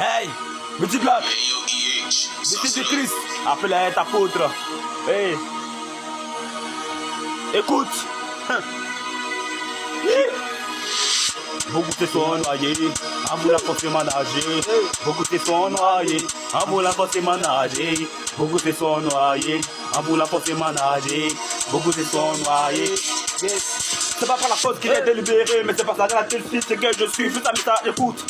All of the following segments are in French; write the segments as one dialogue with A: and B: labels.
A: Hey, petit blague. Décide de Christ, appelle ta apôtre. Hey, écoute. Beaucoup se sont noyés, en voulant forcément nager. Beaucoup se sont noyés, en voulant forcément nager. Beaucoup se sont noyés, en voulant forcément nager. Beaucoup se sont noyés. C'est pas par la faute qu'il a été libéré, mais c'est par la justice que je suis. Fais ça, mais ça écoute.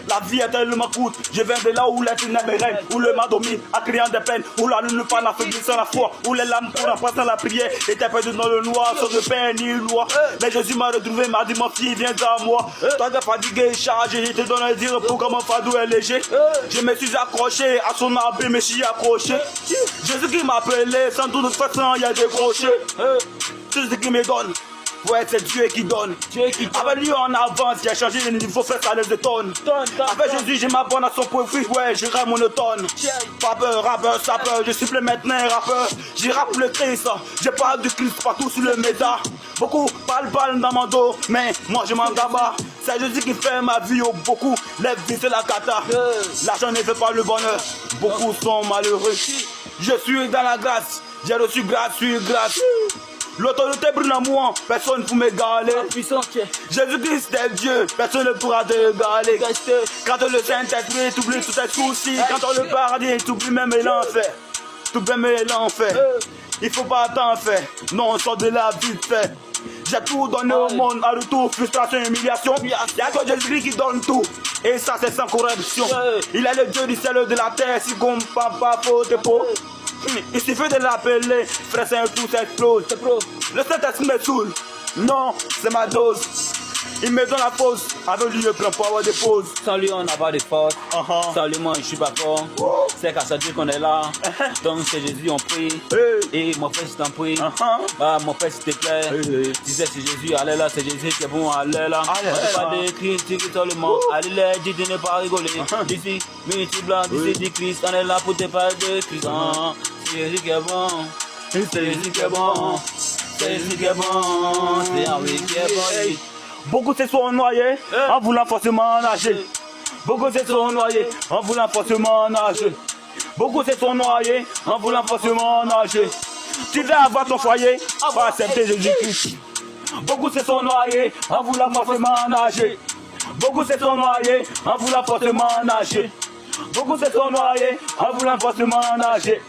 A: La vie est tellement courte. Je viens de là où les ténèbres règnent, où le mal domine, en criant des peines, où la lune pas l'affaiblissant la foi, où les lames pour embrasser la prière étaient perdues dans le noir, sans de pain ni loi. Mais Jésus m'a retrouvé, m'a dit, mon fils, viens à moi. Toi, t'es fatigué, chargé, je te donne un dire pour que mon fardeau est léger. Je me suis accroché à son abri, me suis accroché. Jésus qui m'a appelé, sans toute façon, il y a des crochets. C'est ce qui me donne. Ouais, c'est Dieu qui donne. Avec lui on avance, il a changé le niveau, frère, ça les étonne. Avec Jésus, je m'abonne à son profit, ouais, je rappe monotone. Pas peur, rappeur, sapeur, je suis plus maintenant rappeur. Je rappe le Christ, je parle du Christ partout sur le méta. Beaucoup parlent dans mon dos, mais moi je m'en gaba. C'est Jésus qui fait ma vie, oh, beaucoup lève vie, c'est la cata. L'argent ne fait pas le bonheur, beaucoup sont malheureux. Je suis dans la grâce, j'ai reçu grâce sur grâce. L'autorité brûle en moi, personne ne peut m'égaler. Jésus-Christ est Dieu, personne ne pourra t'égaler. Quand on le Saint-Esprit, t'oublies tous tes soucis. Quand on le paradis, t'oublies même l'enfer. T'oublies même l'enfer. Il faut pas t'en faire, non, on sort de la vite fait. J'ai tout donné au monde, à retour, frustration, humiliation. Il n'y a que Jésus-Christ qui donne tout, et ça c'est sans corruption. Il est le Dieu du ciel de la terre, si qu'on ne parle pas faute peau. Il suffit de l'appeler, frère, c'est un tout s'explose. Le Saint-Esprit me saoule, non, c'est ma dose. Il me donne la pause, avec lui je prends pas avoir de pause.
B: Sans lui on n'a pas de force, sans lui moi je suis pas fort. C'est qu'à ça Dieu qu'on est là, donc c'est Jésus on prie. Et mon frère je t'en prie, mon frère s'il te plaît. Tu sais c'est Jésus, allez là, c'est Jésus qui est bon, allez là. On ne pas de critiquer seulement, allez là, dis de ne pas rigoler. D'ici, minute blanc, d'ici du Christ, on est là pour te parler de Christ. C'est Jésus qui est bon, c'est Jésus qui est bon, c'est Jésus qui est bon, c'est Henri qui est bon.
A: Beaucoup se sont noyés en voulant forcément nager. Beaucoup se sont noyés en voulant forcément nager. Beaucoup se sont noyés en voulant forcément nager. Tu veux avoir ton foyer, va accepter Jésus-Christ. Beaucoup se sont noyés en voulant forcément nager. Beaucoup se sont noyés en voulant forcément nager. Beaucoup se sont noyés en voulant forcément nager.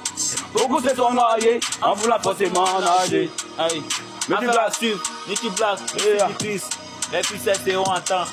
A: Beaucoup se sont noyés en voulant forcément nager.
B: Aïe, mais tu vas suivre, tu blagues, et Christ. Les puissances seront en temps.